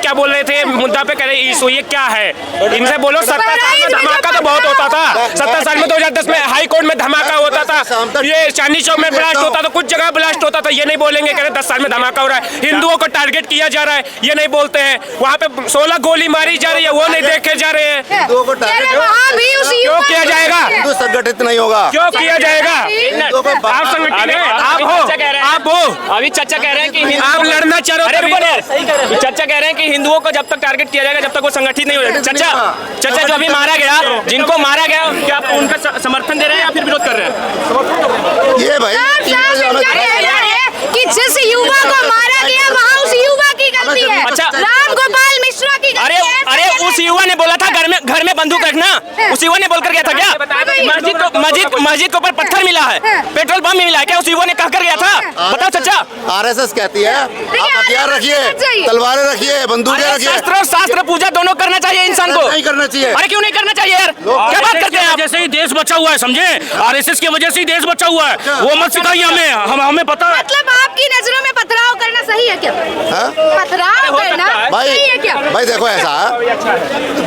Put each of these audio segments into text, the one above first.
क्या बोल रहे थे मुद्दा पे, कह रहे इशू ये क्या है, इनसे बोलो। 70 साल में धमाका तो बहुत होता था, 70 साल में 2010 में हाई कोर्ट में धमाका होता था, ये चांदनी चौक में ब्लास्ट होता था, कुछ जगह ब्लास्ट होता था, ये नहीं बोलेंगे। कह रहे 10 साल में धमाका हो रहा है, हिंदुओं को टारगेट किया जा रहा है, ये नहीं बोलते हैं। वहाँ पे 16 गोली मारी जा रही है, वो नहीं देखे जा रहे हैं। हिंदुओं को टारगेट क्यों किया जाएगा? हिंदू संगठित नहीं होगा, क्यों किया जाएगा? आप संगठित हैं, आप हो। अभी चाचा कह रहे हैं कि आप लड़ना चाह रहे हो, चाचा कह रहे हैं कि हिंदुओं को जब तक टारगेट किया जाएगा जब तक वो संगठित नहीं हो जाएगा। चाचा जो अभी मारा गया, जिनको मारा गया, क्या आप उनका समर्थन दे रहे हैं या फिर विरोध कर रहे हैं? ये भाई कि जिस युवा को मारा गया वहाँ उस युवा की गलती है। अच्छा, राम गोपाल मिश्रा की गलती है। अरे उस युवा ने बोला था घर में बंदूक रखना, उस युवा ने बोलकर गया था क्या? मस्जिद के ऊपर पत्थर मिला है, पेट्रोल पंप मिला है, क्या उस युवा ने कहकर गया था? बताओ चाचा। आरएसएस कहती है आप हथियार रखिए, तलवारें रखिए, बंदूकें रखिए। शास्त्र पूजा दोनों करना चाहिए इंसान को, नहीं करना चाहिए। अरे क्यों नहीं करना चाहिए यार? क्या बात करते हैं आप? जैसे ही देश बचा हुआ है, समझे, आरएसएस की वजह से ही देश बचा हुआ है, वो मत सिखाइए हमें पता है। मतलब आपकी नजरों में पथराव करना सही है क्या? पथराव करना सही है क्या? भाई देखो ऐसा है,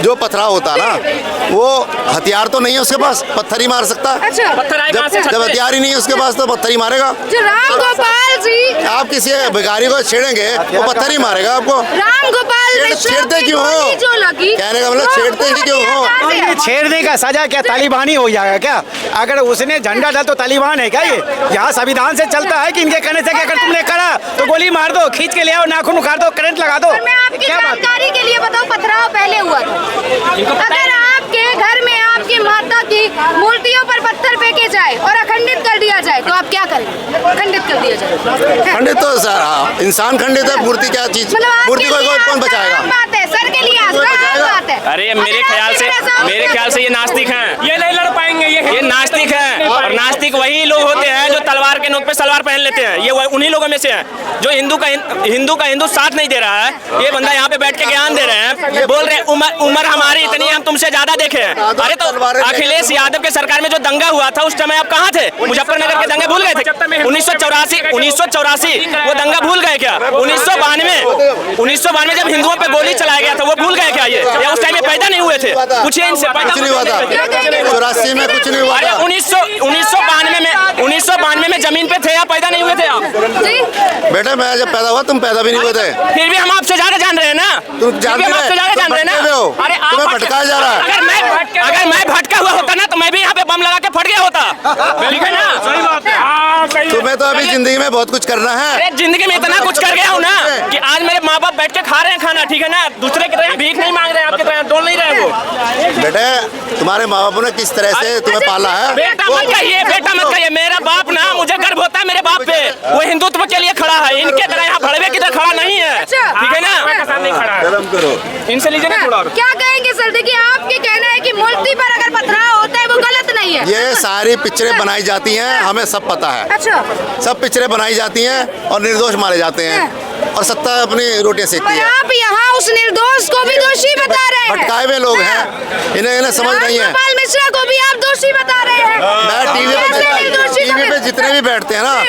जो पथराव होता है ना वो हथियार तो नहीं है उसके पास, पत्थर ही मार सकता है। अच्छा, जब हथियार ही नहीं है उसके पास तो पत्थर ही मारेगा। जो राम गोपाल जी, आप किसी भिखारी को छेड़ेंगे वो पत्थर ही मारेगा आपको। राम गोपाल छेड़ते क्यों हो? जो लगी कहने का मतलब छेड़ते ही क्यों हो? छेड़ने का सजा क्या तालिबानी हो जाएगा क्या? अगर उसने झंडा डाला तो तालिबान है क्या? ये यहाँ संविधान से चलता है कि इनके कहने से अगर तुमने करा तो गोली मार दो, खींच के ले आओ, नाखून उखाड़ दो, करंट लगा दो। मैं आपकी जानकारी के लिए बताऊं, पथराव पहले हुआ था। अगर आपके घर में आपकी माता की मूर्तियों पर पत्थर फेंके जाए और अखंडित कर दिया जाए तो आप क्या करेंगे? खंडित कर दिया जाए। खंडित तो सर इंसान खंडित है, मूर्ति क्या चीज? मूर्ति को कौन बचाएगा? बात है सर के लिए बात है। अरे मेरे ख्याल से ये नास्तिक हैं, ये नहीं लड़ पाएंगे, ये नास्तिक हैं। और नास्तिक वही लोग होते हैं जो तलवार के नोक पे सलवार पहन लेते हैं, ये उन्हीं लोगों में से हैं जो हिंदू का हिंदू साथ नहीं दे रहा है। ये बंदा यहाँ पे बैठ के ज्ञान दे रहे हैं, बोल रहे हैं उम्र हमारी इतनी है, हम तुमसे ज्यादा देखे हैं। अरे तो अखिलेश यादव के सरकार में जो दंगा हुआ था उस समय आप कहाँ थे? मुजफ्फरनगर के दंगे भूल गए थे? 1984 वो दंगा भूल गए क्या? 1992 जब हिंदुओं पे गोली चलाया गया था वो भूल गए क्या? ये या उस टाइम में पैदा नहीं हुए थे? पूछिए इनसे। कुछ नहीं हुआ था 84 में, कुछ नहीं हुआ था। 1992 में जमीन पे थे या पैदा नहीं हुए थे आप? बेटा मैं जब पैदा हुआ तुम पैदा भी नहीं हुए थे। फिर भी हम आपसे ज्यादा जान रहे हैं ना, तुम जानते हो ना? अरे तुम्हें भटकाया जा रहा है। अगर मैं भटका हुआ होता ना तो मैं भी यहाँ पे बम लगा के फट गया होता, ठीक है ना? सही बात है। तुम्हें तो अभी जिंदगी में बहुत कुछ करना है। अरे जिंदगी में इतना कुछ कर गया हूँ ना कि आज मेरे माँ बाप बैठ के खा रहे हैं खाना, ठीक है ना? दूसरे की तरह भीख नहीं मांग रहे हैं, आपकी तरह डोल नहीं रहे वो। बेटे तुम्हारे माँ बाप ने किस तरह से तुम्हें पाला है? बेटा मत कहिए, मेरा बाप ना, मुझे गर्व होता है मेरे बाप पे, वो हिंदुत्व के लिए खड़ा है, इनके तरह यहाँ भड़वे की तरह खड़ा नहीं है, ठीक है ना? कर्म करो, इनसे लीजिए ना थोड़ा। क्या कहेंगे सर? देखिए आपके कहना है कि मूर्ति पर अगर पथराव होता है वो गलत नहीं है। ये सारी पिक्चरें बनाई जाती हैं, हमें सब पता है। अच्छा, सब पिक्चरें बनाई जाती हैं और निर्दोष मारे जाते हैं और सत्ता अपनी रोटियां सेकती है। आप यहाँ उस निर्दोष को भी दोषी बता रहे हैं। भटकाए हुए लोग हैं, इन्हें समझ नहीं है। गोपाल मिश्रा को भी आप दोषी बता रहे हैं। मैं टीवी पे जितने भी बैठते हैं ना,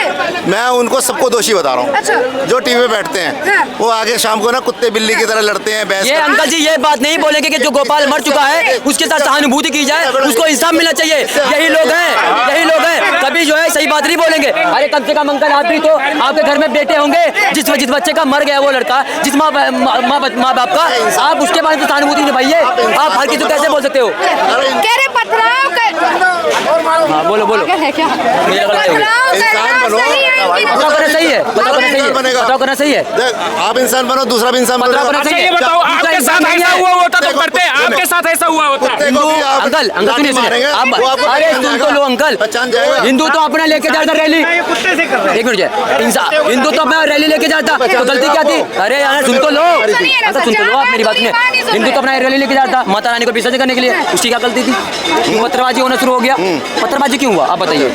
मैं उनको सबको दोषी बता रहा हूँ। अच्छा। जो टीवी पे बैठते हैं वो आगे शाम को ना कुत्ते बिल्ली की तरह लड़ते हैं, बहस ये अंकल जी ये बात नहीं बोलेंगे कि जो गोपाल मर चुका है उसके साथ सहानुभूति की जाए, उसको इंसाफ मिलना चाहिए। यही लोग हैं, कभी जो है सही बात नहीं बोलेंगे। अरे कम से कम अंकल आप भी तो आपके घर में बेटे होंगे, जिस बच्चे का मर गया वो लड़का, जिस माँ बाप का, आप उसके बारे में सहानुभूति निभाइए। आप हर किसी को कैसे बोल सकते हो? कह रहे पथराव बोलो है क्या? इंसान बनो, बताओ करना सही है, बताओ करना सही है। आप इंसान बनो, दूसरा भी इंसान बनो। अच्छा ये बताओ, आपके साथ ऐसा हुआ होता तो करते? आपके साथ ऐसा हुआ होता? अंकल अरे सुन तो लो अंकल, पहचान जाएगा। हिंदू तो अपना लेके जाता रैली, एक मिनट, हिंदू तो अपना रैली लेके जाता, तो गलती क्या थी? अरे यार सुन तो लो, सुन तो लो आप मेरी बात में। हिंदू तो अपना रैली लेके जाता माता रानी को विसर्जन करने के लिए, उसकी क्या गलती थी? पत्रवाजी होना शुरू हो गया। पत्थरबाजी क्यों हुआ आप बताइए?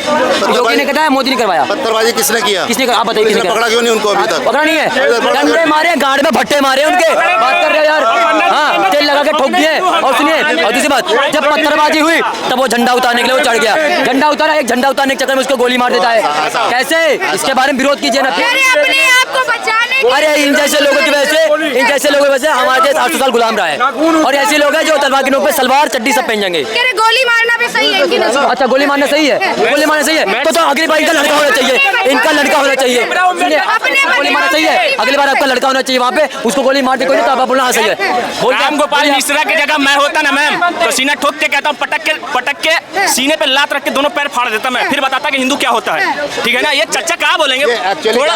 योगी ने कहता है मोदी ने करवाया। पत्थरबाजी किसने किया? किसने करा? आप बताइए किसने करा? पकड़ा क्यों नहीं उनको अभी तक? पकड़ा नहीं है, डंडे मारे, गाड़ में भट्टे मारे उनके। बात कर रहे हो यार? हाँ, तेल लगा के ठोक दिए। और सुनिए, और दूसरी बात, जब पत्थरबाजी हुई तब वो झंडा उतारने के लिए वो चढ़ गया। झंडा उतारा, एक झंडा उतारने के चक्कर में उसको गोली मार देता है। कैसे? इसके बारे में विरोध कीजिए ना। अपने आप को बचाने अरे इन जैसे लोगों की वजह से, इन जैसे लोगों की वजह से हमारे देश 800 साल गुलाम रहा है। और ऐसे लोग हैं जो तलवार की नोक पे सलवार चड्डी सब पहन जाएंगे। गोली मारना भी सही है इनकी नजर। अच्छा, गोली मारना सही है? गोली मारना सही है तो अगली बार इनका लड़का होना चाहिए, इनका लड़का होना चाहिए। गोली मारना सही है, अगली बार आपका लड़का होना चाहिए वहाँ पे, उसको गोली मार दे कोई तो आप बोलना हाँ सही है। राम गोपाल मिश्रा की जगह मैं होता ना मैम, तो सीना ठोक के कहता हूँ, पटक के सीने पे लात रख के दोनों पैर फाड़ देता मैं, फिर बताता कि हिंदू क्या होता है। ठीक है ना? ये चच्चा क्या बोलेंगे? थोड़ा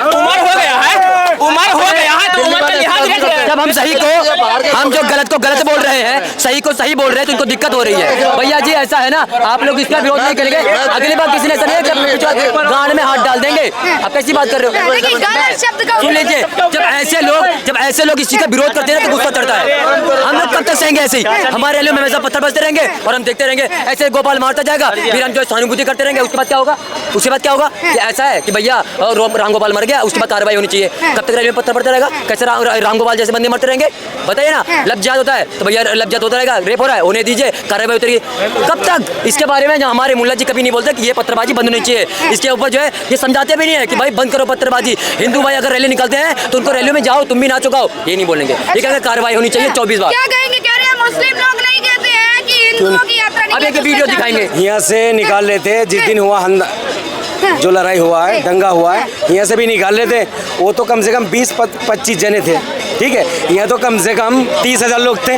उम्र हो गया है, उम्र हो गया है तो उम्र का लिहाज रखिए। जब हम सही को, हम जो गलत को गलत बोल रहे हैं, सही को सही बोल रहे हैं तो इनको दिक्कत हो रही है। भैया जी ऐसा है ना, आप लोग इसका विरोध नहीं करेंगे, अगली बार किसी ने ऐसा नहीं गांड में हाथ डाल देंगे। आप कैसी बात कर रहे हो? सुन लीजिए, जब ऐसे लोग इस चीज का विरोध करते हैं तो गुस्सा चढ़ता है। हम लोग कब तक सहेंगे ऐसे ही? हमारे रैलियों में हमेशा पत्थर बजते रहेंगे और हम देखते रहेंगे, ऐसे गोपाल मारता जाएगा, फिर हम जो सहानुभूति करते रहेंगे। उसके बाद क्या होगा? उसके बाद क्या होगा कि ऐसा है कि भैया राम गोपाल मर गया, उसके बाद कार्रवाई होनी चाहिए। कब तक रैली में पत्थर पड़ता रहेगा? कैसे राम गोपाल जैसे बंदे मरते रहेंगे? बताइए ना। लफ्जात होता है तो भैया लफ्जात होता रहेगा, रेप हो रहा है होने दीजिए, कार्रवाई होती रहेगी। कब तक? इसके बारे में हमारे मुल्ला जी कभी नहीं बोलते कि ये पत्थरबाजी बंद होनी चाहिए। इसके ऊपर जो है ये समझाते भी नहीं है कि भाई बंद करो पत्थरबाजी। हिंदू भाई अगर रैली निकलते हैं तो उनको रैलियों में जाओ, तुम भी नाचो गाओ, ये नहीं बोलेंगे। ये कहेंगे कार्रवाई होनी चाहिए 24 बार। क्या कहेंगे? कह रहे हैं मुस्लिम लोग नहीं कहते हैं कि हिंदुओं की यात्रा अब एक वीडियो दिखाएंगे। यहाँ से निकाल लेते जिस दिन हुआ जो लड़ाई हुआ है, दंगा हुआ है, यहाँ से भी निकाल लेते। वो तो कम से कम 20-25 जने थे, ठीक है। यहाँ तो कम से कम 30,000 लोग थे।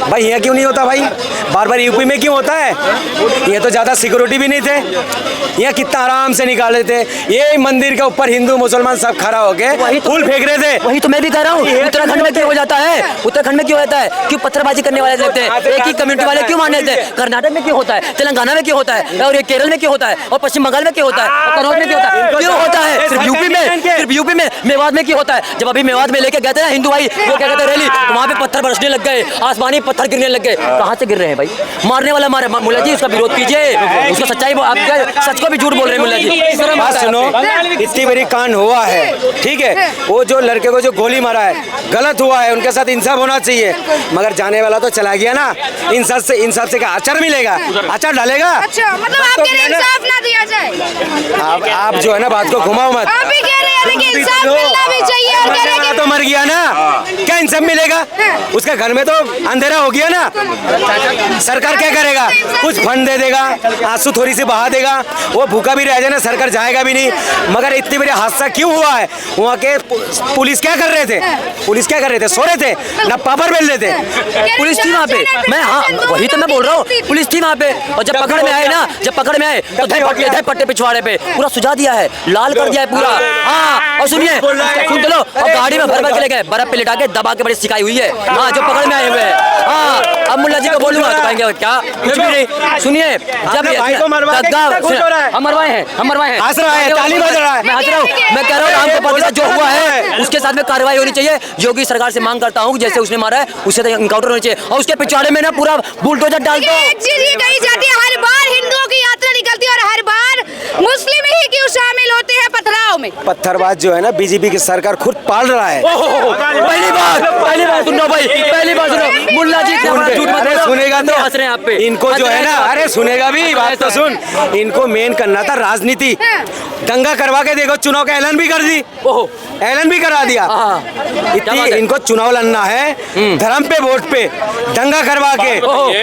भाई यहाँ क्यों नहीं होता भाई? बार बार यूपी में क्यों होता है? यहाँ तो ज़्यादा सिक्योरिटी भी नहीं थे, यहाँ कितना आराम से निकाल लेते। ये मंदिर के ऊपर हिंदू मुसलमान सब खड़ा होके फूल फेंक रहे थे। वही तो मैं भी कह रहा हूँ, उत्तराखंड में क्यों हो जाता है? उत्तराखंड में क्यों होता है? क्यों पत्थरबाजी करने वाले लगते हैं? एक ही कम्युनिटी वाले क्यों मारने देते हैं? कर्नाटक में क्यों होता है? तेलंगाना में क्यों होता है? और ये केरल में क्यों होता है? और पश्चिम बंगाल में क्यों होता है? और कन्नौज में क्यों होता है? क्यों होता है? सिर्फ यूपी में, मेवात में क्यों होता है? जब अभी मेवात में लेके गए थे ना हिंदू भाई, वो क्या कहते हैं रैली, तो वहाँ पे पत्थर बरसने लग गए, आसमानी पत्थर गिरने लग गए। कहाँ से गिर रहे हैं भाई? मारने वाला मारे। मुल्ला जी उसका विरोध कीजिए, उसका सच्चाई, आप सच को भी झूठ बोल रहे हैं मुल्ला जी। बात सुनो, इतनी बड़ी कांड हुआ है, ठीक है। वो जो लड़के को जो गोली मारा है गलत हुआ है, उनके साथ इंसाफ होना चाहिए। मगर जाने वाला तो चला गया ना, इंसाफ से क्या अचार मिलेगा? अचार डालेगा? अच्छा, मतलब आप कह रहे हैं इंसाफ ना दिया जाए? आप जो है ना बात को घुमाओ मत। आप भी कह रहे हैं कि इंसाफ मिलना भी चाहिए और कह रहे हैं कि तो मर गया ना, क्या इंसाफ मिलेगा? उसके घर में तो अंधेरा हो गया ना। सरकार क्या करेगा? कुछ फंड दे देगा, आंसू थोड़ी सी बहा देगा, वो भूखा भी रह जाए ना, सरकार जाएगा भी नहीं। मगर इतनी बड़ी हादसा क्यों हुआ है? वहाँ के पुलिस क्या कर रहे थे? पुलिस क्या कर रहे थे? सो रहे थे ना, पापड़ बेल रहे थे। पुलिस थी वहाँ पे। मैं हाँ वही तो मैं बोल रहा हूँ, पुलिस थी वहाँ पे। और जब पकड़ में आए ना, तो धय पट्टे पिछवाड़े पे पूरा सुझा दिया है, लाल कर दिया है पूरा। हाँ, और सुनिए, सुन तो लो, और गाड़ी में भर के ले गए, बर्फ पे लिटा के दबा के बड़ी सिकाई हुई है। हाँ, जो पकड़ में आए हुए हैं। हाँ, अब मुल्ला जी को बोलूंगा तो कहेंगे क्या? कुछ भी नहीं। सुनिए, जब हम मरवाए हैं, हंस रहा है, ताली बज रहा है। मैं हंस रहा हूँ, मैं कह रहा हूँ राम गोपाल के साथ जो हुआ है उसके साथ में कार्रवाई होनी चाहिए। योगी सरकार से मांग करता हूँ जैसे उसने मारा है उससे तो इनकाउंटर होना चाहिए, और उसके पिछवाड़े में ना पूरा बुलडोजर डाल दो। एक चीज ये कही जाती है, हर बार हिंदुओं की यात्रा निकलती है और हर बार मुस्लिम ही क्यों शामिल होते हैं पथराव में? पत्थरबाज जो है ना बीजेपी की सरकार खुद पाल रहा है। पहली बार सुनो भाई, पहली बार सुनो, मुल्ला जी सुनेगा तो हंस रहे हैं आप पे। इनको जो है ना, अरे सुनेगा भी, बात तो सुन। इनको मेन करना था राजनीति। दंगा करवा के देखो, चुनाव का ऐलान भी कर दी, ऐलान भी करा दिया। इतनी इनको चुनाव लड़ना है धर्म पे, वोट पे, दंगा करवा के,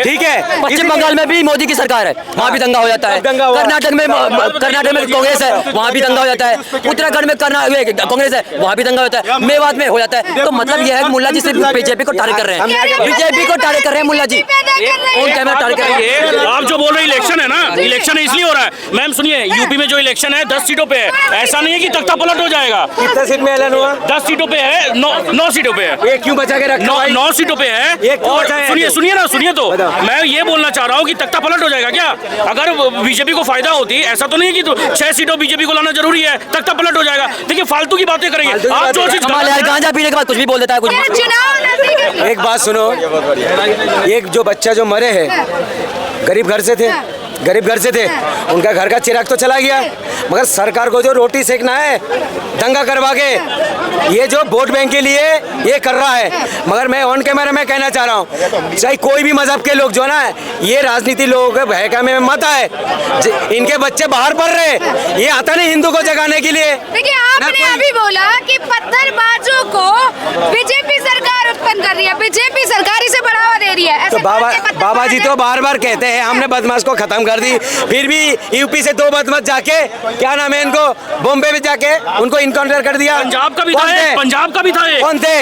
ठीक है। पश्चिम बंगाल में भी मोदी की सरकार है, वहाँ भी दंगा हो जाता है। कर्नाटक में कांग्रेस है, वहाँ भी दंगा हो जाता है। उत्तराखंड में कांग्रेस है, वहाँ भी दंगा होता है। मेवात में हो जाता है। तो मतलब यह है मुल्ला जी सिर्फ बीजेपी को टारगेट कर रहे हैं, बीजेपी को टारगेट कर रहे हैं मुल्ला जी। आप जो बोल रहे इलेक्शन है ना, इलेक्शन इसलिए हो रहा है। मैम सुनिए, यूपी में जो इलेक्शन है 10 सीटों पे है, ऐसा नहीं है कि तख्ता पलट हो जाएगा। कितना सीट में ऐलान हुआ? 10 सीटों पे है, 9 सीटों पे है। ये क्यों बचा के रखा? 9 सीटों पे है। और सुनिए तो मैं ये बोलना चाह रहा हूँ कि तख्ता पलट हो जाएगा क्या? अगर बीजेपी को फायदा होती, ऐसा तो नहीं है कि 6 सीटों बीजेपी को लाना जरूरी है, तख्ता पलट हो जाएगा। देखिए फालतू की बातें करेंगे आप। जो चीज गांजा पीने के बाद कुछ भी बोल देता है कुछ। चुनाव एक बात सुनो, एक जो बच्चा जो मरे है गरीब घर से थे, गरीब घर से थे, उनका घर का चिराग तो चला गया, मगर सरकार को जो रोटी सेकना है दंगा करवा के, ये जो वोट बैंक के लिए ये कर रहा है। मगर मैं ऑन कैमरा में कहना चाह रहा हूँ, चाहे कोई भी मजहब के लोग जो ना ये राजनीति लोगों के बहका में मत आए, इनके बच्चे बाहर पढ़ रहे, ये आता नहीं हिंदू को जगाने के लिए। देखिए आपने अभी बोला कि पत्थरबाजों को बीजेपी सरकार उत्पन्न कर रही है, बीजेपी सरकार इसे बढ़ावा दे रही है। तो बाबा जी तो बार बार कहते हैं हमने बदमाश को खत्म कर दी, फिर भी यूपी से 2 बदमाश जाके क्या नाम है इनको बॉम्बे में जाके उनको इनकाउंटर कर दिया। पंजाब का भी था, पंजाब का भी था। कौन थे?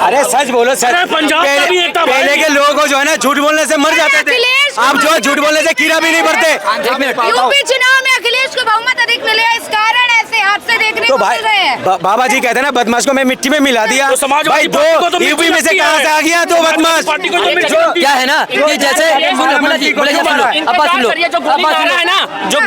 अरे सच बोलो सच। पंजाब का भी एक था। पहले के लोग जो है ना झूठ बोलने से मर जाते थे, आप जो है झूठ बोलने से कीड़ा भी नहीं बढ़ते। यूपी चुनाव में अखिलेश को बहुमत अधिक मिले, इस कारण ऐसे हादसे देखने तो को मिल रहे हैं। बाबा जी कहते हैं ना बदमाश को मैं मिट्टी में मिला दिया, तो समाजवादी भाई पार्टी को तो दो यूपी में से कहां से आ गया 2 बदमाश? क्या है ना कि जैसे जो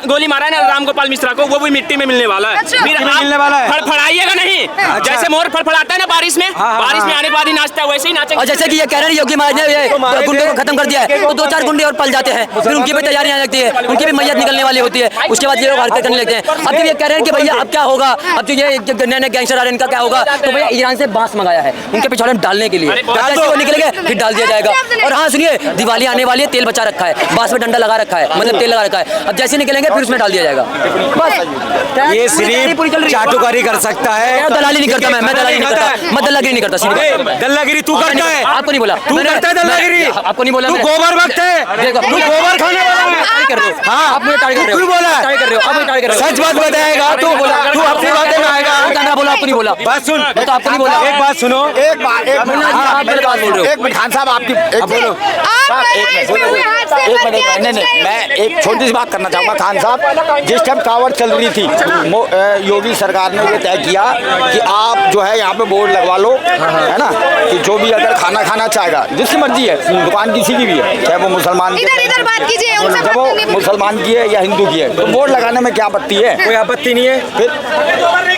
गोली मारा है ना राम गोपाल मिश्रा को, वो भी मिट्टी में मिलने वाला है। अच्छा। फिर मिलने वाला है। फड़फड़ाइएगा नहीं, जैसे मोर फड़फड़ाता है ना बारिश में, बारिश में आने के बाद ही नाचता है, वैसे ही नाचेंगे। और जैसे कि ये कह रहे हैं योगी महाराज ने ये गुंडों को खत्म कर दिया है, तो 2-4 गुंडे और पल जाते हैं, फिर उनकी भी तैयारियां लगती है, उनकी भी मैयत निकलने वाली होती है, उसके बाद ये लोग हरकत करने लगते हैं। अब ये कह रहे हैं कि भैया अब क्या होगा, अब जो ये नए गैंगस्टर आ रहे हैं इनका क्या होगा, तो भैया ईरान से बांस मंगाया है उनके पिछड़े में डालने के लिए, जैसे वो निकलेंगे फिर डाल दिया जाएगा। और हाँ सुनिए, दिवाली आने वाली है, तेल बचा रखा है, बांस में डंडा लगा रखा है, मतलब तेल लगा रखा है, अब जैसे निकलेंगे फिर उसमें डाल दिया जाएगा। बस ये सिर्फ चाटुकारी कर सकता है, दलाली नहीं करता, मैं दलाली नहीं करता, मैं दल्लागिरी नहीं करता। दल्लागिरी तू करता है, आपको नहीं बोला, तू करता है दल्लागिरी, आपको नहीं बोला, तू गोबर वक्त है, तू गोबर खाने वाला है, कर रहे हो। हाँ आप मुझे टारगेट कर रहे हो, तू बोला टारगेट कर रहे हो, आप मुझे टारगेट कर रहे हो। सच बात बताएगा तू, तू अपनी बातें में आएगा। मैं बोला, आपको नहीं बोला, बात सुन, मैं तो आपको नहीं बोला। एक बात सुनो, आप मेरे बात बोल रहे हो। एक मिनट खान साहब, आपकी एक बोलो। नहीं, मैं एक छोटी सी बात करना चाहूँगा खान साहब। जिस टाइम कांवड़ चल रही थी, योगी सरकार ने ये तय किया कि आप जो है यहाँ पे बोर्ड लगवा लो, है ना, कि जो भी अगर खाना खाना चाहेगा, जिसकी मर्जी है, दुकान किसी की भी है, चाहे वो मुसलमान की इधर बात कीजिए, उनसे जब वो मुसलमान की है या हिंदू की है, तो बोर्ड लगाने में क्या आपत्ति है? कोई आपत्ति नहीं है। फिर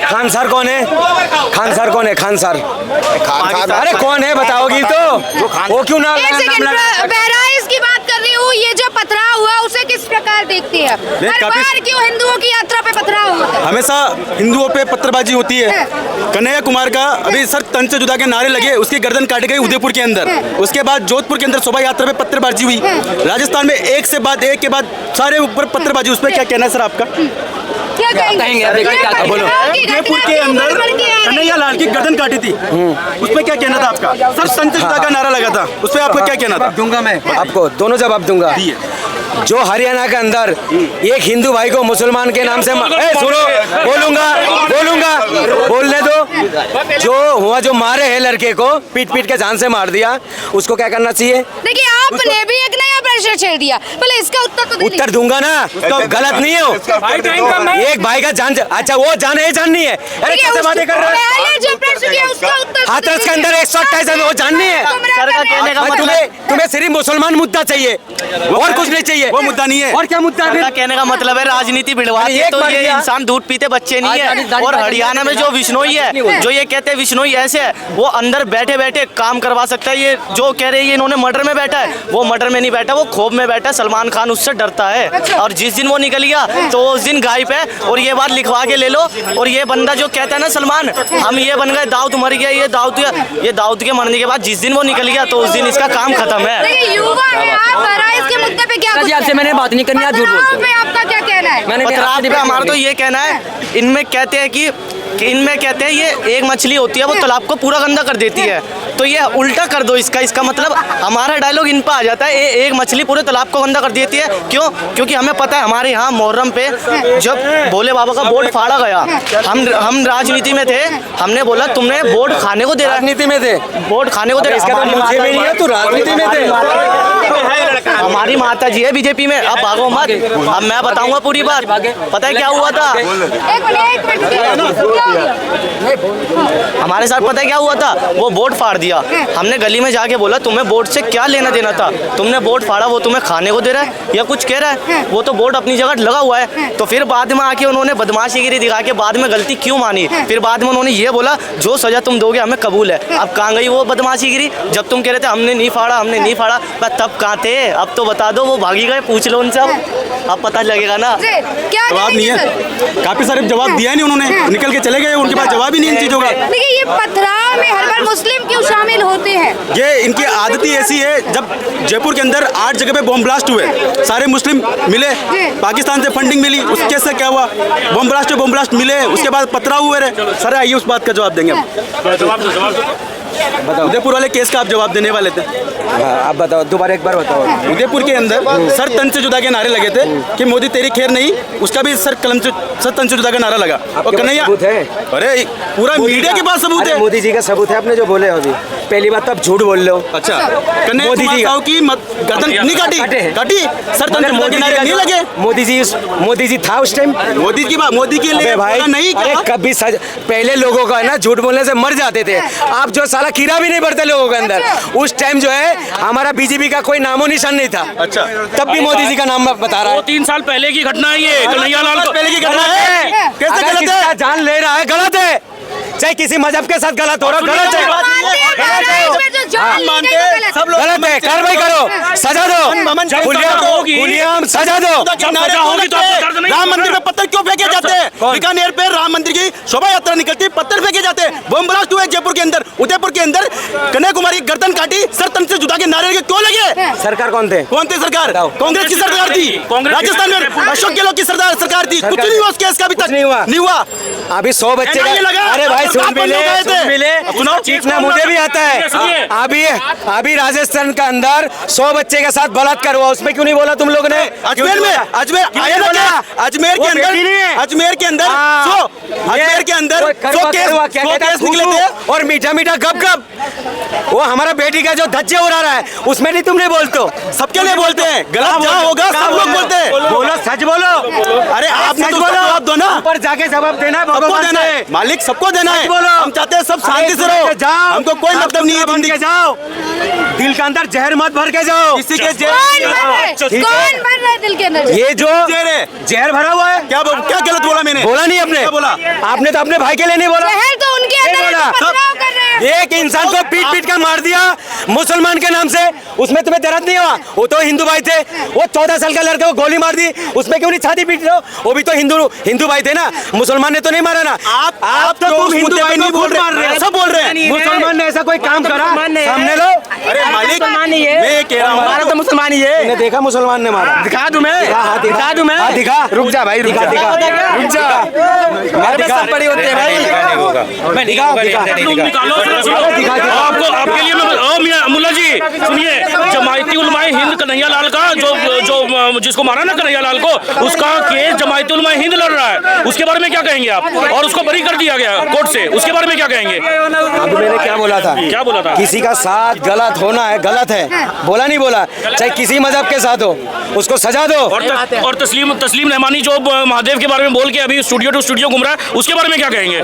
खान सर कौन है? खान सर कौन है? खान सर, अरे कौन है बताओगी तो, वो क्यों ना बहराइच की बात कर रही हूँ, ये जो पथराव हुआ उसे किस प्रकार देखती है? हर बार क्यों हिंदुओं की यात्रा पे पथराव होता है? हमेशा हिंदुओं पे पत्थरबाजी होती है। कन्हैया कुमार का अभी सर तन से जुदा के नारे लगे, उसकी गर्दन काटी गई उदयपुर के अंदर। उसके बाद जोधपुर के अंदर शोभा यात्रा पे पत्थरबाजी हुई। राजस्थान में एक के बाद सारे ऊपर पत्थरबाजी। उस पर क्या कहना है सर आपका? क्या कहेंगे? बोलो। उदयपुर के अंदर कन्हैया लाल की गर्दन काटी थी, उस पर क्या कहना था आपका? सर तन से जुदा का नारा लगा था, उस पर आपका क्या कहना था? दूंगा मैं आपको, दोनों जवाब दूंगा। जो हरियाणा के अंदर एक हिंदू भाई को मुसलमान के नाम से सुनो, बोलूंगा बोलने दो। जो हुआ, जो मारे हैं लड़के को, पीट के जान से मार दिया, उसको क्या करना चाहिए? देखिए आपने भी एक नया प्रश्न छेड़ दिया, पहले इसका उत्तर तो उत्तर दूंगा ना, गलत नहीं हो। एक भाई का जान, अच्छा वो जान है, जान नहीं है? अरे कैसे बातें कर रहे पहले जो प्रश्न किया उसका उत्तर हाथरस के अंदर 128 है, वो जान नहीं है? तुम्हें सिर्फ मुसलमान मुद्दा चाहिए और कुछ नहीं चाहिए। वो मुद्दा नहीं है। और क्या मुद्दा है? कहने का मतलब है राजनीति भिड़वाती है, तो ये इंसान दूध पीते बच्चे नहीं है। और हरियाणा में जो विश्नोई है, जो ये कहते हैं विश्नोई ऐसे है, वो अंदर बैठे बैठे काम करवा सकता है। ये जो कह रहे हैं इन्होंने मर्डर में बैठा है, वो मर्डर में नहीं बैठा, वो खोब में बैठा है। सलमान खान उससे डरता है, और जिस दिन वो निकल गया तो उस दिन गायब है। और ये बात लिखवा के ले लो। और ये बंदा जो कहता है ना सलमान, हम ये बन गए, दाऊद मर गया, ये दाऊद के मरने के बाद जिस दिन वो निकल गया तो उस दिन इसका काम खत्म है। युवा है आप, बहराइच के मुद्दे पे क्या? आपसे मैंने बात नहीं करनी, आप झूठ बोलते हो। आपका क्या कहना है? पथराव पे हमारा तो ये कहना है, इनमें कहते हैं कि इनमें कहते हैं ये एक मछली होती है, वो तालाब को पूरा गंदा कर देती है, तो ये उल्टा कर दो इसका मतलब हमारा डायलॉग इन पर आ जाता है, एक मछली पूरे तालाब को गंदा कर देती है। क्यों? क्योंकि हमें पता है हमारे यहाँ मुहर्रम पे जब भोले बाबा का बोर्ड फाड़ा गया, हम राजनीति में थे, हमने बोला तुमने बोर्ड खाने को दे रहा, राजनीति में थे, बोर्ड खाने को दे रहा, मुझे भी नहीं है, तू राजनीति में थे। हमारी माता जी है बीजेपी में, अब भागो मत। अब मैं बताऊंगा पूरी बात। पता है क्या हुआ था हमारे साथ? पता है क्या हुआ था? वो बोर्ड फाड़ दिया, हमने गली में जाके बोला तुम्हें बोर्ड से क्या लेना देना था, तुमने बोर्ड फाड़ा, वो तुम्हें खाने को दे रहा है या कुछ कह रहा है? वो तो बोर्ड अपनी जगह लगा हुआ है। तो फिर बाद में आके उन्होंने बदमाशीगिरी दिखा के बाद में गलती क्यों मानी? फिर बाद में उन्होंने ये बोला जो सजा तुम दोगे हमें कबूल है। अब कहाँ गई वो बदमाशीगिरी? जब तुम कह रहे थे हमने नहीं फाड़ा, हमने नहीं फाड़ा, तब कहाँ थे? अब जवाब तो बता दो, वो भागी गए, पूछ लो उनसे, अब पता लगेगा ना। जी, क्या जवाब नहीं कहेंगे है, सर? काफी सारे जवाब दिया नहीं उन्होंने, निकल के चले गए, उनके पास जवाब ही नहीं इन चीजों का। देखिए ये पथराव में हर बार मुस्लिम क्यों शामिल होते हैं? ये इनकी आदत ही ऐसी है, जब जयपुर के अंदर 8 जगह पे बॉम्ब ब्लास्ट हुए, सारे मुस्लिम मिले, पाकिस्तान से फंडिंग मिली, उसके से क्या हुआ, बॉम्ब ब्लास्ट मिले, उसके बाद पथराव हुए रहे। सर आइए उस बात का जवाब देंगे हम। बताओ, उदयपुर वाले केस का आप जवाब देने वाले थे। आप बताओ, दोबारा एक बार बताओ। उदयपुर के अंदर सर तन से जुदा के नारे लगे थे कि मोदी तेरी खैर नहीं, उसका भी सर तन से जुदा का नारा लगा। और कन्हैया, अरे पूरा मीडिया के पास सबूत है। मोदी जी का सबूत है, आपने जो बोले अभी। पहली बात तो आप झूठ बोल रहे हो। अच्छा, कन्हैया मोदी जी की गर्दन नहीं काटी, सर तन से जुदा के नारे नहीं लगे। मोदी जी था उस टाइम। मोदी के लिए भाई नहीं, अरे कभी पहले लोगों का है ना, झूठ बोलने से मर जाते थे। आप जो साला कीड़ा भी नहीं बढ़ते लोगों के अंदर। उस टाइम जो है हमारा बीजेपी का कोई नामो निशान नहीं था। अच्छा, तब भी मोदी जी का नाम बता रहा है। 3 साल पहले की घटना है ये, कन्हैया लाल को पहले की घटना है। कैसे अगर गलत किसी का है? जान ले रहा है, गलत है। चाहे किसी मजहब के साथ गलत हो रहा, गलत है। गलत है, कार्रवाई करो, सजा दो, खुलेआम सजा दो। राम मंदिर में पत्थर क्यों फेंके जाते हैं? बीकानेर पे राम मंदिर की शोभा यात्रा निकलती, पत्थर फेंके जाते हैं। बम ब्लास्ट हुए जयपुर के अंदर, उदयपुर के अंदर, कन्हैया कुमारी की गर्दन काटी, सर तन से जुदा के नारे क्यों लगे? सरकार कौन थे? सरकार? कांग्रेस की सरकार थी। राजस्थान में अशोक गहलोत की सरकार थी। कुछ नहीं हुआ उस केस का, अभी तक नहीं हुआ। अभी 100 बच्चे अरे भाई सुन मिले चीखना मुझे भी आता है। अभी राजस्थान के अंदर 100 बच्चे के साथ बलात्कार हुआ, उसमें क्यों नहीं बोला तुम लोग ने? अजमेर के अंदर 100 केस निकले थे। और मीठा गप वो हमारा बेटी का जो धज्जे उड़ा रहा है, उसमें नहीं तुम नहीं बोलते। सबके लिए बोलते हैं, गलत जहाँ होगा सब लोग बोलते हैं। बोलो, सच बोलो। अरे आपने तो जवाब दो ना, ऊपर जाके जवाब देना, सबको देना है, मालिक सबको देना है। हम चाहते हैं सब शांति से रहो, हमको कोई मतलब नहीं है। बन के जाओ, दिल के अंदर जहर मत भर के जाओ। किसी के कौन भर रहा है दिल के अंदर? ये जो जहर भरा हुआ है। क्या गलत बोला मैंने? बोला नहीं आपने, बोला आपने तो अपने भाई के लिए नहीं बोला। जहर तो उनके अंदर है, पथराव कर रहे हैं। एक इंसान को पीट कर मार दिया मुसलमान के नाम से, उसमें तुम्हें दर्द नहीं हुआ? वो तो हिंदू भाई थे, वो 14 साल का लड़के को गोली मार दी, उसमें क्यों नहीं छाती पीट रहे हो? वो भी तो हिंदू भाई थे ना, मुसलमान ने तो नहीं मारा ना। आप तो तुम हिंदू भाई नहीं बोल रहे, ऐसा बोल रहे हैं। मुसलमान ने ऐसा कोई काम करा? सामने लो। अरे मालिक, मैं कह रहा हूँ हमारा तो मुसलमान ही है। मैंने देखा मुसलमान ने मारा। दिखा दूं मैं, दिखा दूं मैं। दिखा, रुक जा भाई, रुक जा। हमारे सब बड़े होते हैं भाई। मैं दिखा आपको आपके लिए मुल्ला जी सुनिए, जमायती उलमाए हिंद कन्हैया लाल का जो जिसको मारा ना कन्हैया लाल को, उसका केस जमायती उलमाए हिंद लड़ रहा है, उसके बारे में क्या कहेंगे आप? और उसको बरी कर दिया गया कोर्ट से, उसके बारे में क्या कहेंगे? अभी मैंने क्या बोला था? किसी का साथ गलत होना है, गलत है, बोला नहीं बोला? चाहे किसी मजहब के साथ हो, उसको सजा दो। और तस्लीम रहमानी जो महादेव के बारे में बोल के अभी स्टूडियो टू स्टूडियो घूम रहा है, उसके बारे में क्या कहेंगे?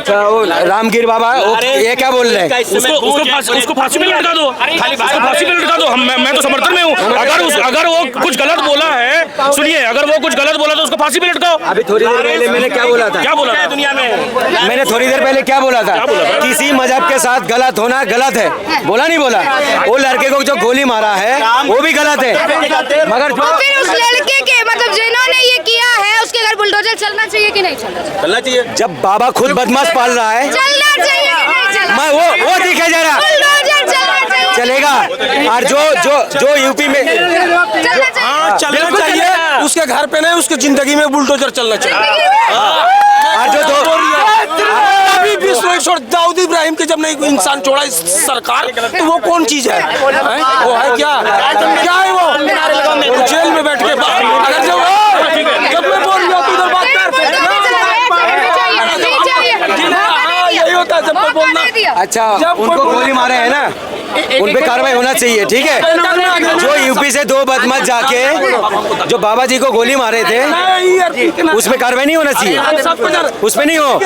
रामगिर बाबा ये क्या बोल रहे हैं? उसको फांसी पे लटका दो, फांसी पे लटका दो। मैं तो समर्थन में हूँ। अगर वो कुछ गलत बोला है, सुनिए, अगर वो कुछ गलत बोला तो उसको फांसी पे लटकाओ। अभी थोड़ी देर पहले मैंने क्या बोला था? क्या बोला था दुनिया में? मैंने थोड़ी देर पहले क्या बोला था? किसी मजहब के साथ गलत होना गलत है, बोला नहीं बोला? वो लड़के को जो गोली मारा है वो भी गलत है, मगर जो फिर उस लड़के के मतलब जिन्होंने ये किया है उसके घर बुलडोजर चलना चाहिए कि नहीं चलना चाहिए? जब बाबा खुद बदमाश पाल रहा है, चलना चाहिए कि नहीं चलना? मैं वो दिखे जरा बुलडोजर चलना चाहिए, चलेगा। और जो यूपी में चलना चाहिए, उसके घर पे नहीं, उसके जिंदगी में बुलडोजर चलना चाहिए। और जो अभी विश्वेश्वर दाऊद इब्राहिम के जब नहीं इंसान छोड़ा इस सरकार, तो वो कौन चीज है? वो है क्या है वो जेल में बैठ के अगर जब मैं बोल रहा हूँ उधर बात कर, यही होता है जब मैं बोलना। अच्छा, उनको गोली मारे है ना, उन पे कार्रवाई होना चाहिए, ठीक है? जो यूपी से 2 बदमाश जाके जो बाबा जी को गोली मारे थे, उसमें कार्रवाई नहीं होना चाहिए? उसमें नहीं हो?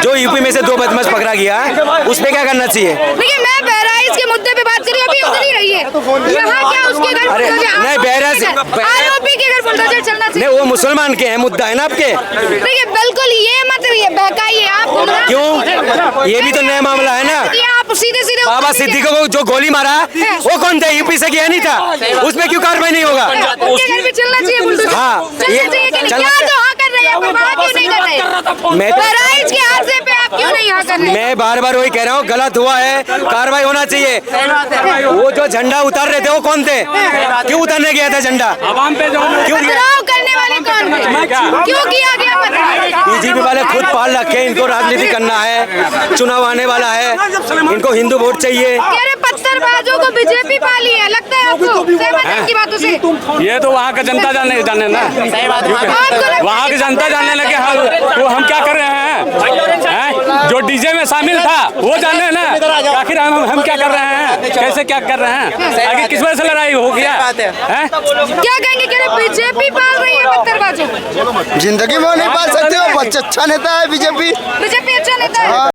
जो यूपी में से 2 बदमाश पकड़ा गया, उसमें क्या करना चाहिए? देखिए, मैं बहराइच के मुद्दे पे बात करी, अभी उधर ही रही है। यहाँ क्या उसके घर नहीं, बहराइच आरोपी के घर बुलडोजर चलना चाहिए? नहीं, वो मुसलमान के हैं, मुद्दा है ना आपके। देखिए, बिल्कुल ये मत बहकाइए आप। क्यों? ये भी तो नया मामला है ना। आप सीधे बाबा नवाज सिद्दीकी को जो गोली मारा वो कौन थे? यूपी से किया नहीं था, उसमें क्यों कार्रवाई नहीं होगा? उनके घर पे चलना चाहिए बुलडोजर। हाँ, चलना ये चाहिए कि नहीं? चलना क्या तो हाँ कर रहे हैं, आप वहाँ क्यों नहीं कर रहे? मैं बहराइच के हादसे पे आप क्यों नहीं हाँ कर रहे? मैं बार बार वही कह रहा हूँ, गलत हुआ है, कार्रवाई होना चाहिए। वो जो झंडा उतार रहे थे वो कौन थे? क्यों उतारने गया था झंडा? क्यों पथराव करने वाले कौन थे? क्यों किया गया पथराव? बीजेपी वाले खुद पाल रखे, इनको राजनीति करना है, चुनाव आने वाला है, इनको हिंदू वोट चाहिए। कह रहे पत्थरबाजों को बीजेपी पाली है, लगता है आपको? सहमत हैं की बातों से? ये तो वहाँ का जनता जाने ना, वहाँ की जनता जानने लगे हम क्या कर रहे हैं। जो डीजे में शामिल था वो जाने ना, आखिर हम क्या कर रहे हैं, कैसे क्या कर रहे हैं, आगे किस वजह से लड़ाई हो गया है? क्या कहेंगे? कह रहे बीजेपी पाल रही है पत्थरबाजों को। जिंदगी में नहीं पाल सकते हो, अच्छा नेता है बीजेपी। बीजेपी अच्छा नेता है।